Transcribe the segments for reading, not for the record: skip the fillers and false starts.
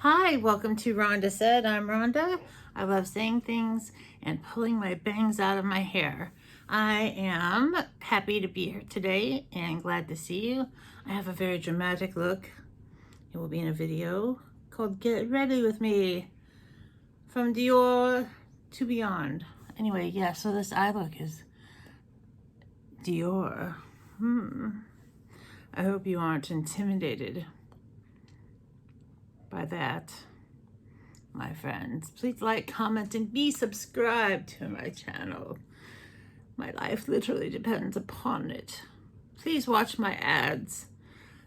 Hi, welcome to Rhonda Said. I'm Rhonda. I love saying things and pulling my bangs out of my hair. I am happy to be here today and glad to see you. I have a very dramatic look. It will be in a video called Get Ready With Me, from Dior to Beyond. Anyway, yeah, so this eye look is Dior. I hope you aren't intimidated by that, my friends. Please like, comment, and be subscribed to my channel. My life literally depends upon it. Please watch my ads.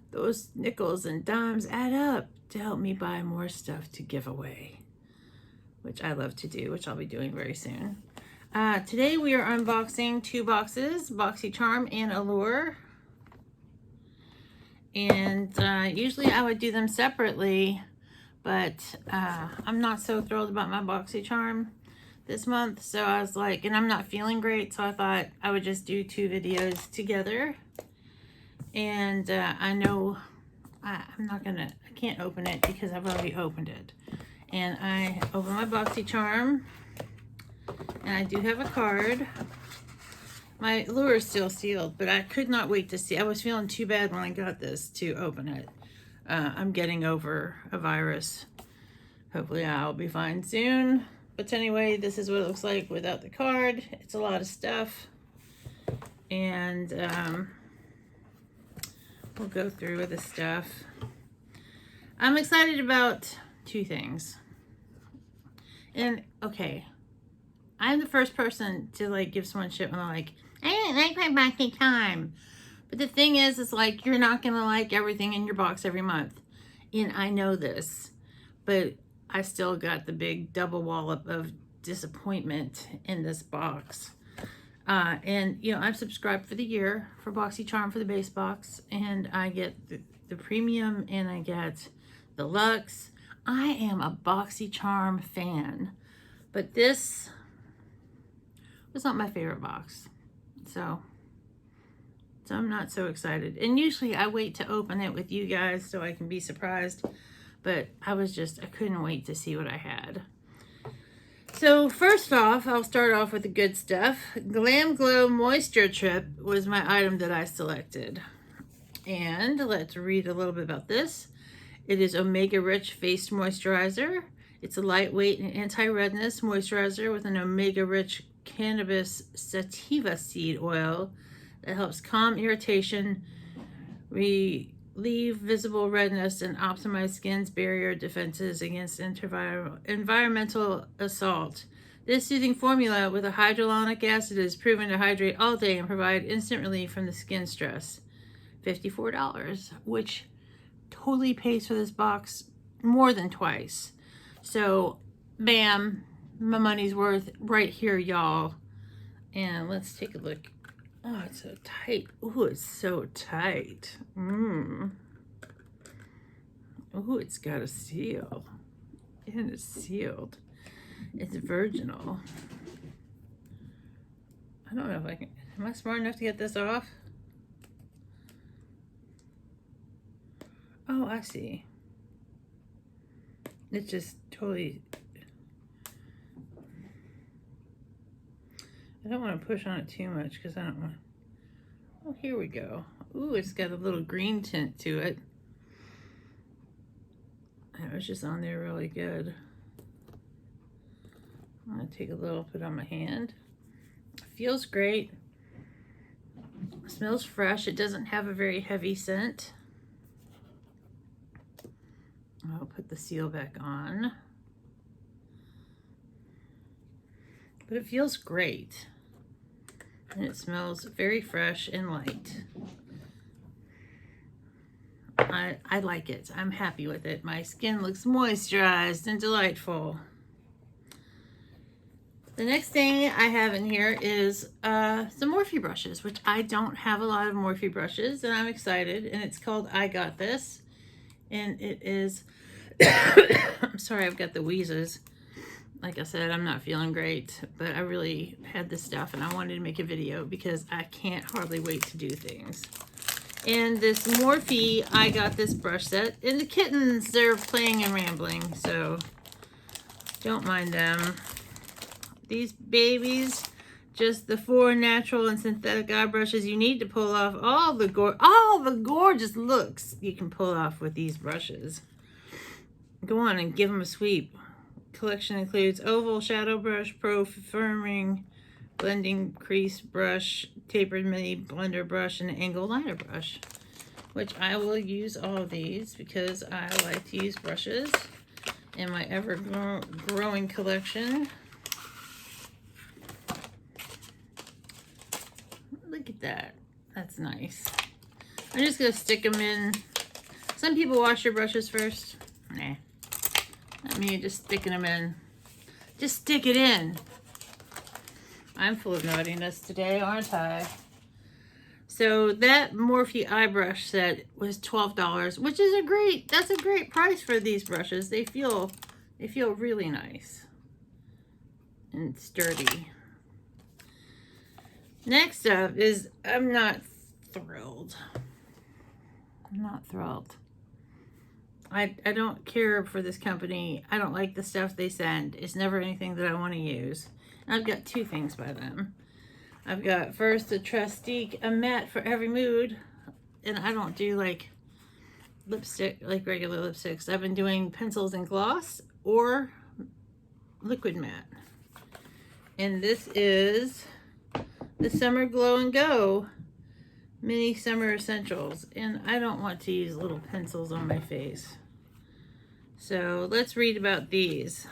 Those nickels and dimes add up to help me buy more stuff to give away, which I love to do, which I'll be doing very soon. Today we are unboxing two boxes, Boxycharm and Allure. And usually I would do them separately, but I'm not so thrilled about my Boxycharm this month. So I was like, and I'm not feeling great, so I thought I would just do two videos together. And I know I can't open it because I've already opened it. And I opened my Boxycharm, and I do have a card. My Allure is still sealed, but I could not wait to see. I was feeling too bad when I got this to open it. I'm getting over a virus. Hopefully I'll be fine soon. But anyway, this is what it looks like without the card. It's a lot of stuff. And we'll go through with the stuff. I'm excited about two things. And okay, I'm the first person to like give someone shit when I'm like, I didn't like my Boxycharm. But the thing is like, you're not gonna like everything in your box every month. And I know this, but I still got the big double wallop of disappointment in this box. And you know, I'm subscribed for the year for Boxycharm for the base box, and I get the premium and I get the luxe. I am a Boxycharm fan, but this was not my favorite box. So I'm not so excited. And usually I wait to open it with you guys so I can be surprised. But I couldn't wait to see what I had. So first off, I'll start off with the good stuff. Glam Glow Moisture Trip was my item that I selected. And let's read a little bit about this. It is Omega Rich Face Moisturizer. It's a lightweight and anti-redness moisturizer with an Omega Rich cannabis sativa seed oil that helps calm irritation, relieve visible redness, and optimize skin's barrier defenses against environmental assault. This soothing formula with a hyaluronic acid is proven to hydrate all day and provide instant relief from the skin stress. $54, which totally pays for this box more than twice. So, bam, my money's worth right here, y'all. And let's take a look. Oh, it's so tight. Oh, it's so tight. Oh, it's got a seal. And it's sealed. It's virginal. I don't know if I can. Am I smart enough to get this off? Oh, I see. It's just totally. I don't want to push on it too much because I don't want. Oh, here we go. Ooh, it's got a little green tint to it. That was just on there really good. I'm going to take a little, put on my hand. It feels great. It smells fresh. It doesn't have a very heavy scent. I'll put the seal back on. But it feels great. And it smells very fresh and light. I like it. I'm happy with it. My skin looks moisturized and delightful. The next thing I have in here is some Morphe brushes, which I don't have a lot of Morphe brushes, and I'm excited. And it's called I Got This. And it is, I'm sorry, I've got the wheezes. Like I said, I'm not feeling great, but I really had this stuff and I wanted to make a video because I can't hardly wait to do things. And this Morphe, I got this brush set. And the kittens, they're playing and rambling, so don't mind them. These babies, just the 4 natural and synthetic eye brushes you need to pull off all the gorgeous looks you can pull off with these brushes. Go on and give them a sweep. Collection includes oval shadow brush, pro firming, blending crease brush, tapered mini blender brush, and an angled liner brush, which I will use all of these because I like to use brushes in my ever-growing collection. Look at that. That's nice. I'm just going to stick them in. Some people wash your brushes first. Nah. Not me, just sticking them in. Just stick it in. I'm full of naughtiness today, aren't I? So that Morphe eye brush set was $12, which is that's a great price for these brushes. They feel really nice and sturdy. Next up is, I'm not thrilled. I'm not thrilled. I don't care for this company. I don't like the stuff they send. It's never anything that I want to use. And I've got 2 things by them. I've got first a Trustique, a matte for every mood. And I don't do like lipstick, like regular lipsticks. I've been doing pencils and gloss or liquid matte. And this is the Summer Glow and Go Mini Summer Essentials. And I don't want to use little pencils on my face. So let's read about these.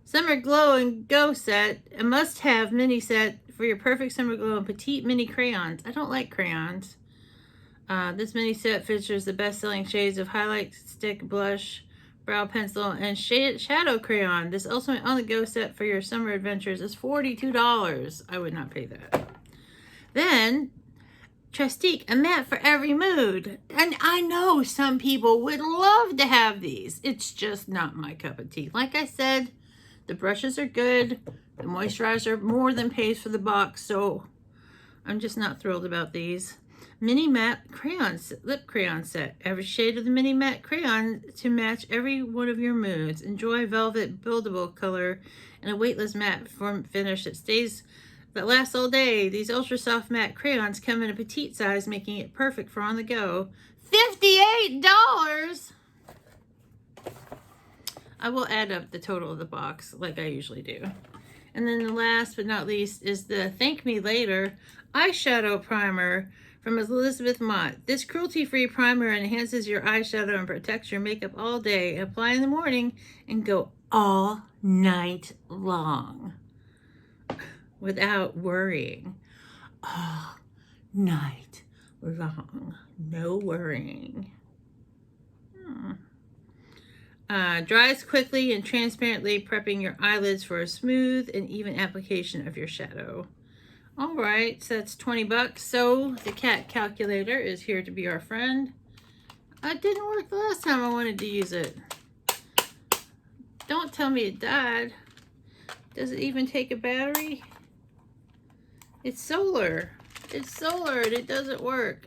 Summer Glow and Go set, a must-have mini set for your perfect summer glow and petite mini crayons. I don't like crayons. This mini set features the best-selling shades of highlight stick, blush, brow pencil, and shadow crayon. This ultimate on-the-go set for your summer adventures is $42. I would not pay that. Then, Trustique, a matte for every mood. And I know some people would love to have these. It's just not my cup of tea. Like I said, the brushes are good. The moisturizer more than pays for the box, so I'm just not thrilled about these. Mini matte crayons, lip crayon set. Every shade of the mini matte crayon to match every one of your moods. Enjoy velvet buildable color and a weightless matte form finish that lasts all day. These ultra soft matte crayons come in a petite size, making it perfect for on the go. $58! I will add up the total of the box like I usually do. And then the last but not least is the Thank Me Later eyeshadow primer from Elizabeth Mott. This cruelty-free primer enhances your eyeshadow and protects your makeup all day. Apply in the morning and go all night long without worrying. All night long. No worrying. Dries quickly and transparently, prepping your eyelids for a smooth and even application of your shadow. All right, so that's $20. So the cat calculator is here to be our friend. It didn't work the last time I wanted to use it. Don't tell me it died. Does it even take a battery? It's solar. It's solar and it doesn't work.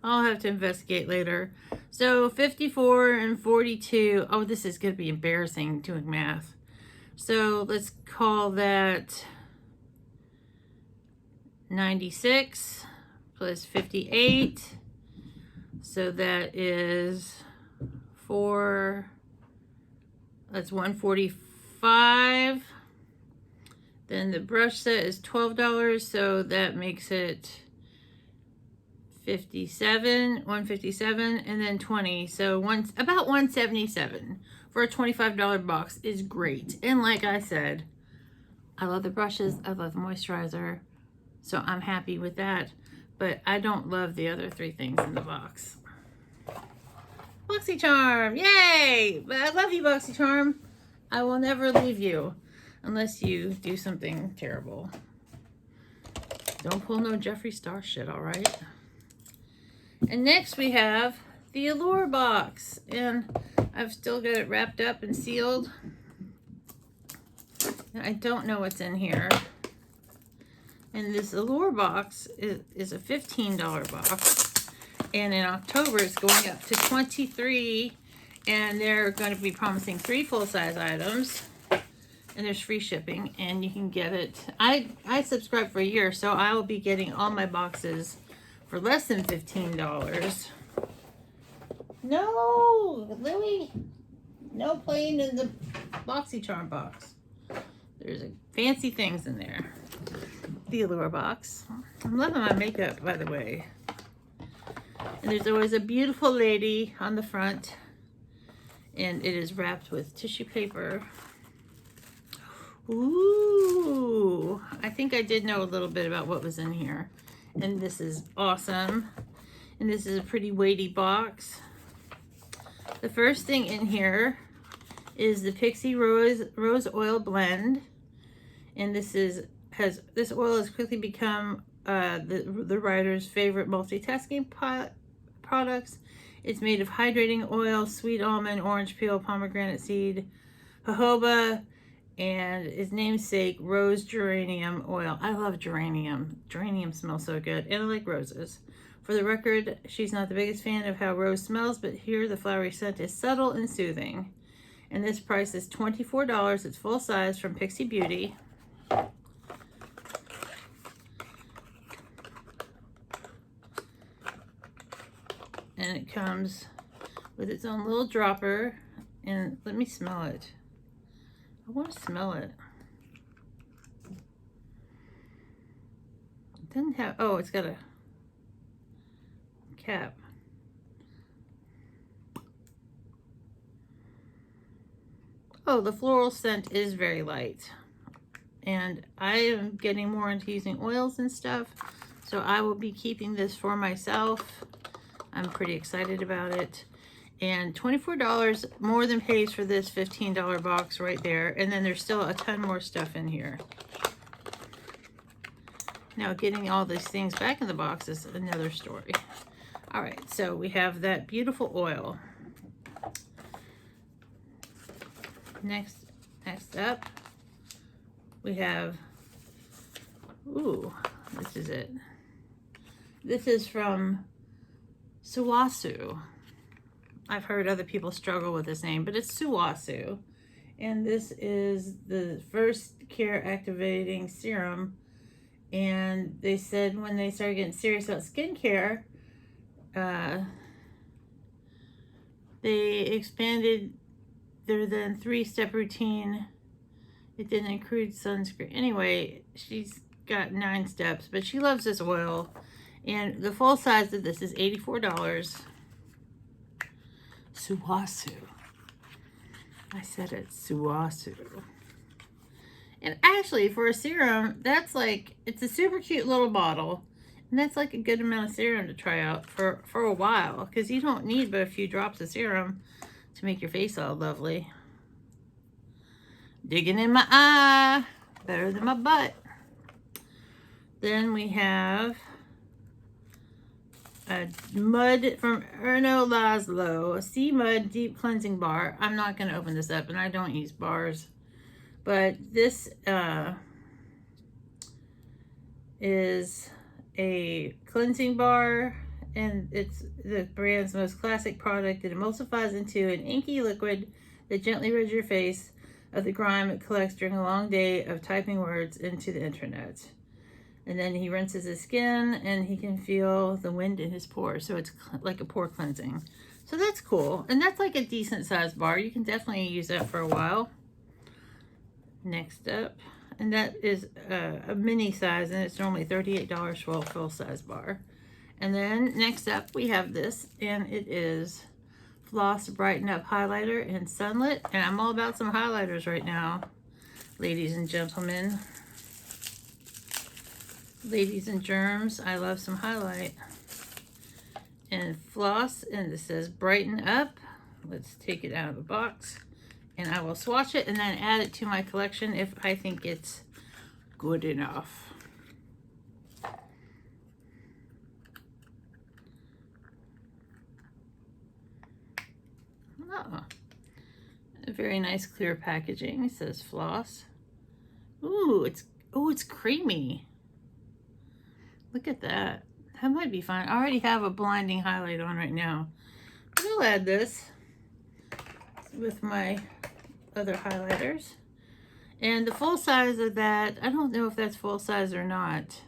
I'll have to investigate later. So 54 and 42. Oh, this is going to be embarrassing doing math. So let's call that 96 plus 58. So that is that's 145. Then the brush set is $12, so that makes it 157, and then 20. So about 177 for a $25 box is great. And like I said, I love the brushes, I love the moisturizer, so I'm happy with that. But I don't love the other 3 things in the box. Boxycharm, yay! I love you, Boxycharm. I will never leave you unless you do something terrible. Don't pull no Jeffree Star shit, all right? And next we have the Allure box, and I've still got it wrapped up and sealed. I don't know what's in here. And this Allure box is a $15 box. And in October, it's going up to $23. And they're going to be promising 3 full-size items. And there's free shipping. And you can get it. I subscribe for a year, so I will be getting all my boxes for less than $15. No, Louie. No playing in the Boxycharm box. There's fancy things in there. The Allure box. I'm loving my makeup, by the way. And there's always a beautiful lady on the front. And it is wrapped with tissue paper. Ooh, I think I did know a little bit about what was in here. And this is awesome. And this is a pretty weighty box. The first thing in here is the Pixie Rose Oil Blend. And this oil has quickly become the writer's favorite multitasking products. It's made of hydrating oil, sweet almond, orange peel, pomegranate seed, jojoba, and its namesake, rose geranium oil. I love geranium. Geranium smells so good, and I like roses. For the record, she's not the biggest fan of how rose smells, but here the flowery scent is subtle and soothing. And this price is $24. It's full size from Pixie Beauty. And it comes with its own little dropper. And let me smell it. I want to smell it. It doesn't have, oh, it's got a cap. Oh, the floral scent is very light. And I am getting more into using oils and stuff. So I will be keeping this for myself. I'm pretty excited about it. And $24 more than pays for this $15 box right there. And then there's still a ton more stuff in here. Now getting all these things back in the box is another story. All right, so we have that beautiful oil. Next up, we have, ooh, this is it. This is from Suwasu. I've heard other people struggle with this name, but it's Suwasu. And this is the first care activating serum. And they said when they started getting serious about skincare, they expanded their then 3-step routine. It didn't include sunscreen. Anyway, she's got 9 steps, but she loves this oil. And the full size of this is $84. Suwasu. I said it, Suwasu. And actually, for a serum, that's like, it's a super cute little bottle. And that's like a good amount of serum to try out for a while. Because you don't need but a few drops of serum to make your face all lovely. Digging in my eye. Better than my butt. Then we have a mud from Erno Laszlo, a sea mud deep cleansing bar. I'm not going to open this up, and I don't use bars. But this is a cleansing bar, and it's the brand's most classic product. It emulsifies into an inky liquid that gently rids your face of the grime it collects during a long day of typing words into the internet. And then he rinses his skin, and he can feel the wind in his pores. So it's like a pore cleansing. So that's cool. And that's like a decent sized bar. You can definitely use that for a while. Next up, and that is a mini size, and it's normally $38 for a full size bar. And then next up, we have this, and it is Floss Brighten Up Highlighter in Sunlit. And I'm all about some highlighters right now, ladies and gentlemen. Ladies and germs, I love some highlight. And floss, and this says Brighten Up. Let's take it out of the box. And I will swatch it and then add it to my collection if I think it's good enough. Oh, a very nice clear packaging. It says floss. Ooh, it's creamy. Look at that. That might be fun. I already have a blinding highlight on right now. But I'll add this with my other highlighters. And the full size of that, I don't know if that's full size or not.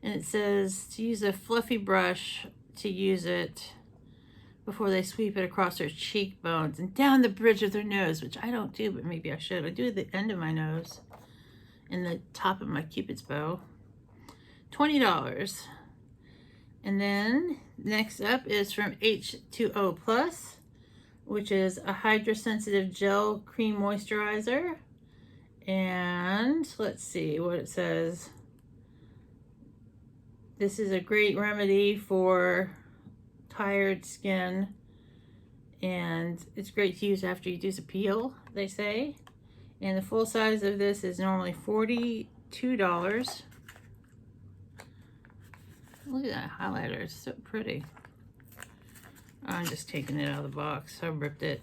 And it says to use a fluffy brush to use it before they sweep it across their cheekbones and down the bridge of their nose, which I don't do, but maybe I should. I do at the end of my nose and the top of my Cupid's bow. $20. And then next up is from H2O Plus, which is a hydrosensitive gel cream moisturizer. And let's see what it says. This is a great remedy for tired skin, and it's great to use after you do the peel, they say. And the full size of this is normally $42. Look at that highlighter, it's so pretty. I'm just taking it out of the box. I ripped it.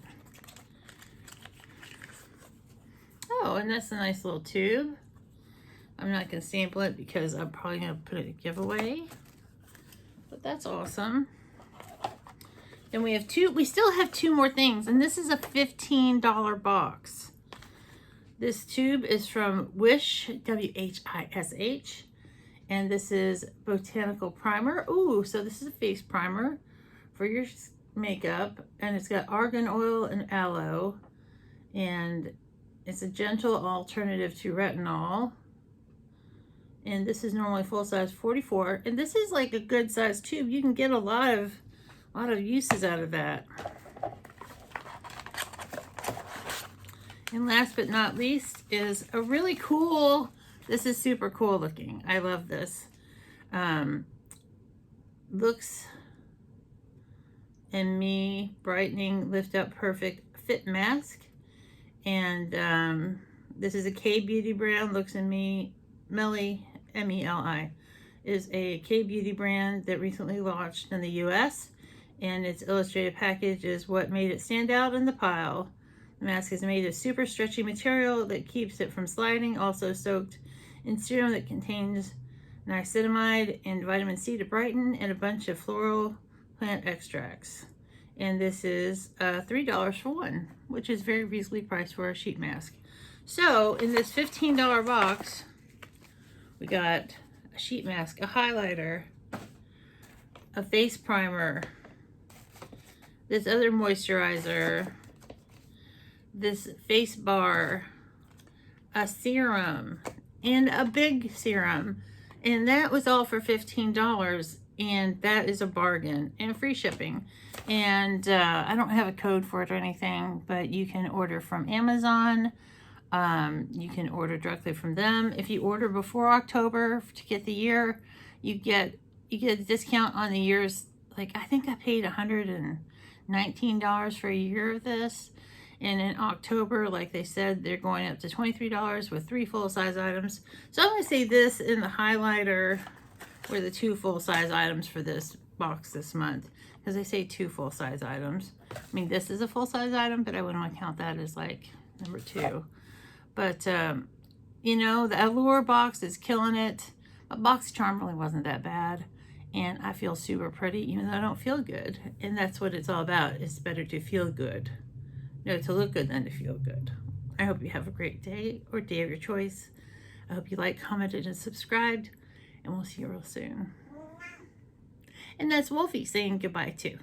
Oh, and that's a nice little tube. I'm not going to sample it because I'm probably going to put it in a giveaway. But that's awesome. Then we still have two more things, and this is a $15 box. This tube is from Wish, W-H-I-S-H, and this is Botanical Primer. Ooh, so this is a face primer for your makeup, and it's got argan oil and aloe, and it's a gentle alternative to retinol. And this is normally full size $44, and this is like a good size tube. You can get a lot of uses out of that. And last but not least is a really cool, this is super cool looking. I love this. Looks and Me Brightening Lift Up Perfect Fit Mask. And this is a K-Beauty brand. Looks and Me, Meli, M-E-L-I, is a K-Beauty brand that recently launched in the US. And its illustrated package is what made it stand out in the pile. The mask is made of super stretchy material that keeps it from sliding, also soaked in serum that contains niacinamide and vitamin C to brighten, and a bunch of floral plant extracts. And this is $3 for one, which is very reasonably priced for a sheet mask. So in this $15 box, we got a sheet mask, a highlighter, a face primer, this other moisturizer, this face bar, a serum, and a big serum. And that was all for $15, and that is a bargain, and free shipping. And I don't have a code for it or anything, but you can order from Amazon. You can order directly from them. If you order before October to get the year, you get a discount on the year's. Like, I think I paid $119 for a year of this. And in October, like they said, they're going up to $23 with 3 full-size items. So I'm going to say this in the highlighter were the 2 full-size items for this box this month. Because they say 2 full-size items. I mean, this is a full-size item, but I wouldn't want to count that as like number 2. But, you know, the Allure box is killing it. But Boxycharm really wasn't that bad. And I feel super pretty, even though I don't feel good. And that's what it's all about. It's better to feel good. No, to look good than to feel good. I hope you have a great day, or day of your choice. I hope you liked, commented, and subscribed. And we'll see you real soon. And that's Wolfie saying goodbye too.